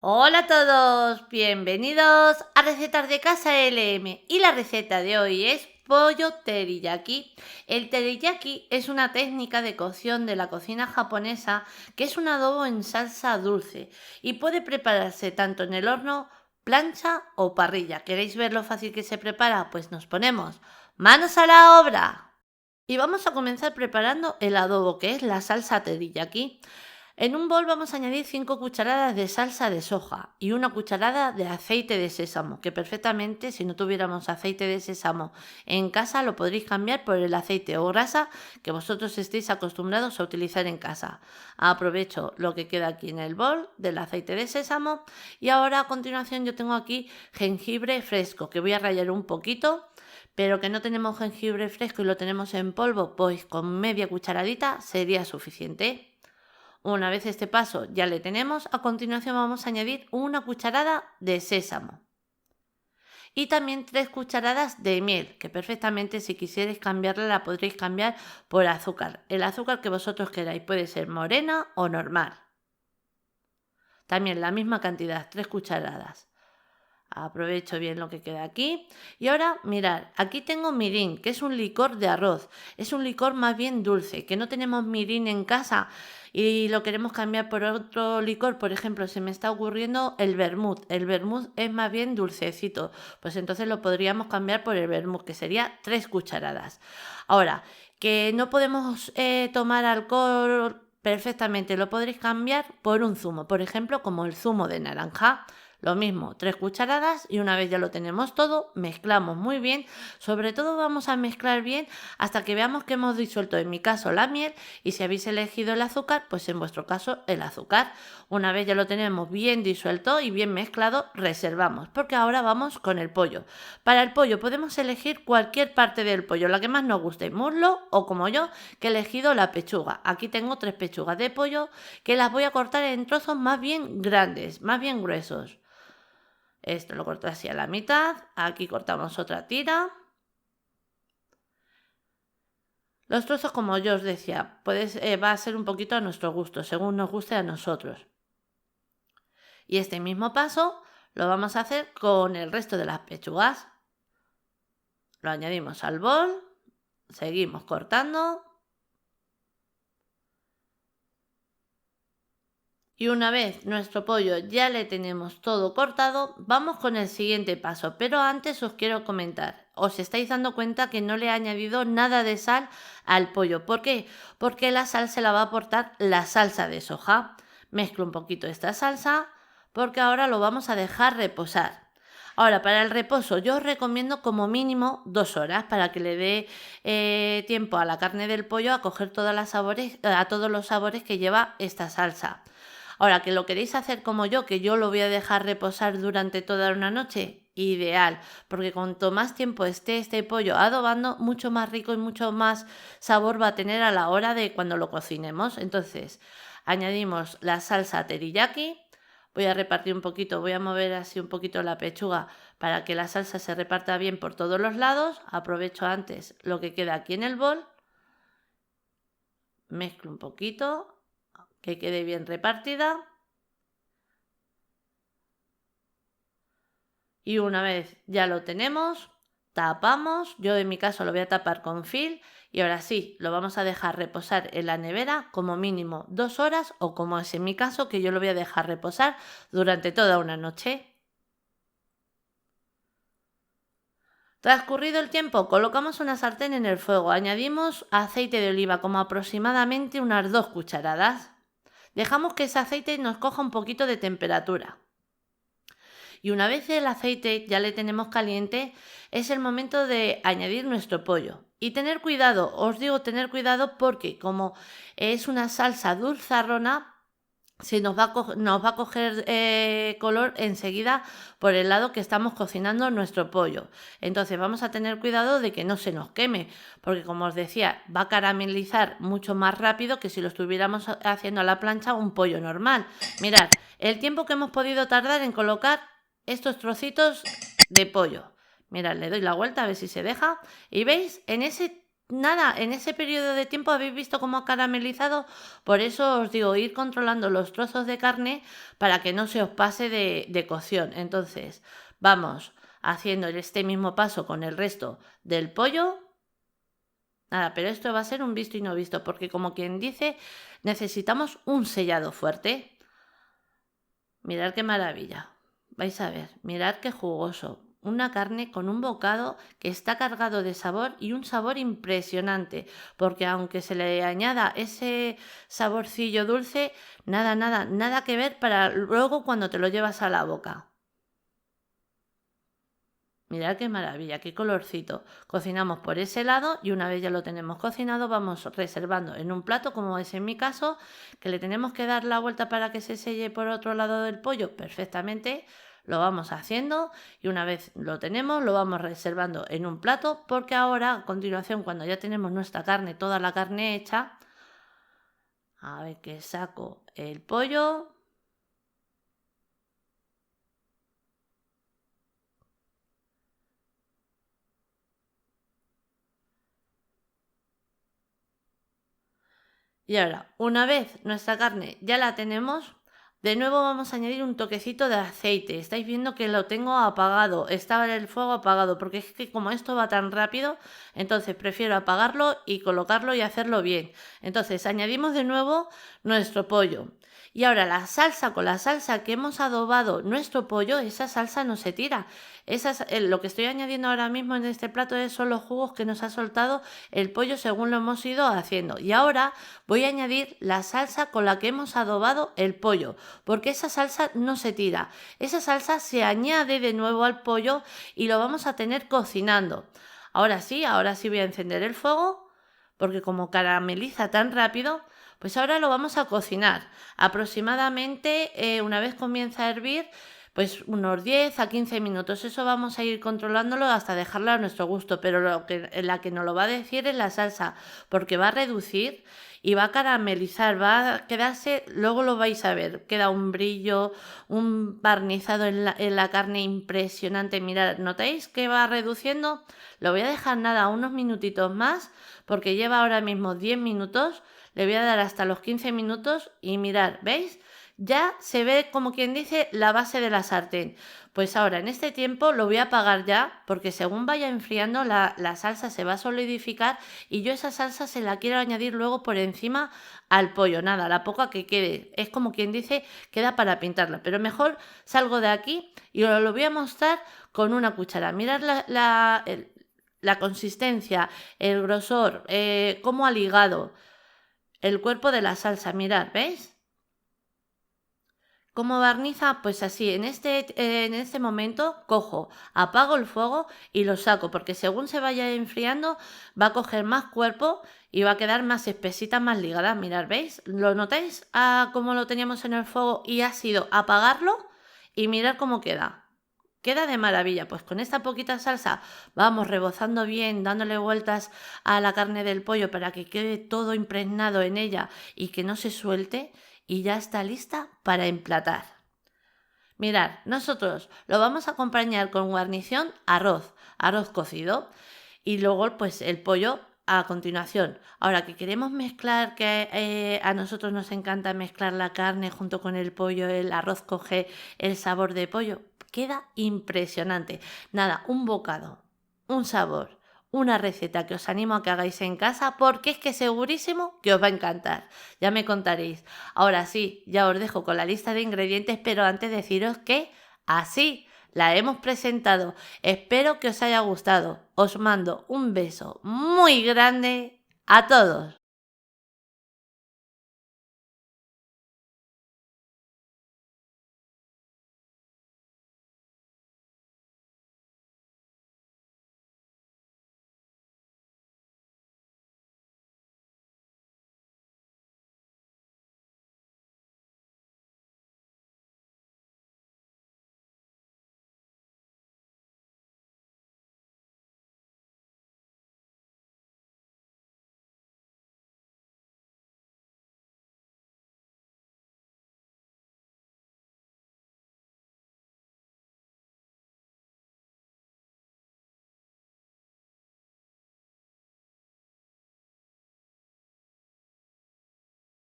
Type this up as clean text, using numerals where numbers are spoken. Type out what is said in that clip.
Hola a todos, bienvenidos a Recetas de Casa LM y la receta de hoy es pollo teriyaki. El teriyaki es una técnica de cocción de la cocina japonesa que es un adobo en salsa dulce y puede prepararse tanto en el horno, plancha o parrilla. ¿Queréis ver lo fácil que se prepara? Pues nos ponemos manos a la obra. Y vamos a comenzar preparando el adobo, que es la salsa teriyaki. En un bol vamos a añadir 5 cucharadas de salsa de soja y una cucharada de aceite de sésamo, que perfectamente si no tuviéramos aceite de sésamo en casa lo podréis cambiar por el aceite o grasa que vosotros estéis acostumbrados a utilizar en casa. Aprovecho lo que queda aquí en el bol del aceite de sésamo y ahora a continuación yo tengo aquí jengibre fresco que voy a rallar un poquito, pero que no tenemos jengibre fresco y lo tenemos en polvo, pues con media cucharadita sería suficiente. Una vez este paso ya le tenemos, a continuación vamos a añadir una cucharada de sésamo y también 3 cucharadas de miel, que perfectamente si quisierais cambiarla la podréis cambiar por azúcar. El azúcar que vosotros queráis, puede ser morena o normal. También la misma cantidad, 3 cucharadas. Aprovecho bien lo que queda aquí. Y ahora, mirad, aquí tengo mirin, que es un licor de arroz. Es un licor más bien dulce, que no tenemos mirin en casa y lo queremos cambiar por otro licor. Por ejemplo, se me está ocurriendo el vermut. El vermut es más bien dulcecito. Pues entonces lo podríamos cambiar por el vermut, que sería 3 cucharadas. Ahora, que no podemos tomar alcohol perfectamente, lo podréis cambiar por un zumo. Por ejemplo, como el zumo de naranja. Lo mismo, 3 cucharadas y una vez ya lo tenemos todo, mezclamos muy bien. Sobre todo vamos a mezclar bien hasta que veamos que hemos disuelto, en mi caso, la miel y si habéis elegido el azúcar, pues en vuestro caso el azúcar. Una vez ya lo tenemos bien disuelto y bien mezclado, reservamos, porque ahora vamos con el pollo. Para el pollo podemos elegir cualquier parte del pollo, la que más nos guste, muslo o como yo, que he elegido la pechuga. Aquí tengo 3 pechugas de pollo que las voy a cortar en trozos más bien grandes, más bien gruesos. Esto lo corto así a la mitad. Aquí cortamos otra tira. Los trozos, como yo os decía, va a ser un poquito a nuestro gusto, según nos guste a nosotros. Y este mismo paso lo vamos a hacer con el resto de las pechugas. Lo añadimos al bol. Seguimos cortando. Y una vez nuestro pollo ya le tenemos todo cortado, vamos con el siguiente paso. Pero antes os quiero comentar, os estáis dando cuenta que no le he añadido nada de sal al pollo. ¿Por qué? Porque la sal se la va a aportar la salsa de soja. Mezclo un poquito esta salsa porque ahora lo vamos a dejar reposar. Ahora, para el reposo yo os recomiendo como mínimo 2 horas para que le dé tiempo a la carne del pollo a coger todos los sabores que lleva esta salsa. Ahora, que lo queréis hacer como yo, que yo lo voy a dejar reposar durante toda una noche, ideal, porque cuanto más tiempo esté este pollo adobando, mucho más rico y mucho más sabor va a tener a la hora de cuando lo cocinemos. Entonces, añadimos la salsa teriyaki. Voy a repartir un poquito, voy a mover así un poquito la pechuga para que la salsa se reparta bien por todos los lados. Aprovecho antes lo que queda aquí en el bol. Mezclo un poquito, que quede bien repartida. Y una vez ya lo tenemos, tapamos. Yo en mi caso lo voy a tapar con film y ahora sí, lo vamos a dejar reposar en la nevera como mínimo 2 horas o como es en mi caso, que yo lo voy a dejar reposar durante toda una noche. Transcurrido el tiempo, colocamos una sartén en el fuego, añadimos aceite de oliva como aproximadamente unas 2 cucharadas. Dejamos que ese aceite nos coja un poquito de temperatura. Y una vez el aceite ya le tenemos caliente, es el momento de añadir nuestro pollo. Y tener cuidado, os digo tener cuidado porque como es una salsa dulzarrona, nos va a coger color enseguida por el lado que estamos cocinando nuestro pollo. Entonces vamos a tener cuidado de que no se nos queme, porque como os decía, va a caramelizar mucho más rápido que si lo estuviéramos haciendo a la plancha un pollo normal. Mirad, el tiempo que hemos podido tardar en colocar estos trocitos de pollo. Mirad, le doy la vuelta a ver si se deja. Y veis, en ese nada, en ese periodo de tiempo habéis visto cómo ha caramelizado, por eso os digo, ir controlando los trozos de carne para que no se os pase de cocción. Entonces, vamos haciendo este mismo paso con el resto del pollo. Nada, pero esto va a ser un visto y no visto, porque como quien dice, necesitamos un sellado fuerte. Mirad qué maravilla. Vais a ver, mirad qué jugoso. Una carne con un bocado que está cargado de sabor y un sabor impresionante, porque aunque se le añada ese saborcillo dulce, nada, nada, nada que ver para luego cuando te lo llevas a la boca. Mirad qué maravilla, qué colorcito. Cocinamos por ese lado y una vez ya lo tenemos cocinado vamos reservando en un plato, como es en mi caso, que le tenemos que dar la vuelta para que se selle por otro lado del pollo perfectamente. Lo vamos haciendo y una vez lo tenemos lo vamos reservando en un plato, porque ahora a continuación, cuando ya tenemos nuestra carne, toda la carne hecha, a ver que saco el pollo. Y ahora, una vez nuestra carne ya la tenemos, de nuevo vamos a añadir un toquecito de aceite. Estáis viendo que lo tengo apagado, estaba el fuego apagado, porque es que como esto va tan rápido, entonces prefiero apagarlo y colocarlo y hacerlo bien. Entonces añadimos de nuevo nuestro pollo. Y ahora la salsa, con la salsa que hemos adobado nuestro pollo, esa salsa no se tira. Lo que estoy añadiendo ahora mismo en este plato son los jugos que nos ha soltado el pollo según lo hemos ido haciendo. Y ahora voy a añadir la salsa con la que hemos adobado el pollo, porque esa salsa no se tira. Esa salsa se añade de nuevo al pollo y lo vamos a tener cocinando. Ahora sí voy a encender el fuego, porque como carameliza tan rápido, pues ahora lo vamos a cocinar. Aproximadamente, una vez comienza a hervir, pues unos 10 a 15 minutos. Eso vamos a ir controlándolo hasta dejarlo a nuestro gusto, pero la que nos lo va a decir es la salsa, porque va a reducir y va a caramelizar, va a quedarse, luego lo vais a ver, queda un brillo, un barnizado en la carne impresionante. Mirad, ¿notáis que va reduciendo? Lo voy a dejar nada, unos minutitos más, porque lleva ahora mismo 10 minutos. Le voy a dar hasta los 15 minutos y mirar, ¿veis? Ya se ve, como quien dice, la base de la sartén. Pues ahora en este tiempo lo voy a apagar ya, porque según vaya enfriando la salsa se va a solidificar y yo esa salsa se la quiero añadir luego por encima al pollo. Nada, la poca que quede, es como quien dice, queda para pintarla. Pero mejor salgo de aquí y os lo voy a mostrar con una cuchara. Mirad la consistencia, el grosor, cómo ha ligado el cuerpo de la salsa. Mirad, ¿veis? ¿Cómo barniza? Pues así, en este momento cojo, apago el fuego y lo saco, porque según se vaya enfriando va a coger más cuerpo y va a quedar más espesita, más ligada. Mirad, ¿veis? ¿Lo notáis? Cómo lo teníamos en el fuego y ha sido apagarlo y mirar cómo queda. Queda de maravilla. Pues con esta poquita salsa vamos rebozando bien, dándole vueltas a la carne del pollo para que quede todo impregnado en ella y que no se suelte, y ya está lista para emplatar. Mirad, nosotros lo vamos a acompañar con guarnición arroz cocido y luego pues el pollo a continuación. Ahora que queremos mezclar, que a nosotros nos encanta mezclar la carne junto con el pollo, el arroz coge el sabor de pollo, queda impresionante. Nada, un bocado, un sabor, una receta que os animo a que hagáis en casa, porque es que segurísimo que os va a encantar. Ya me contaréis. Ahora sí, ya os dejo con la lista de ingredientes, pero antes deciros que así la hemos presentado. Espero que os haya gustado. Os mando un beso muy grande a todos.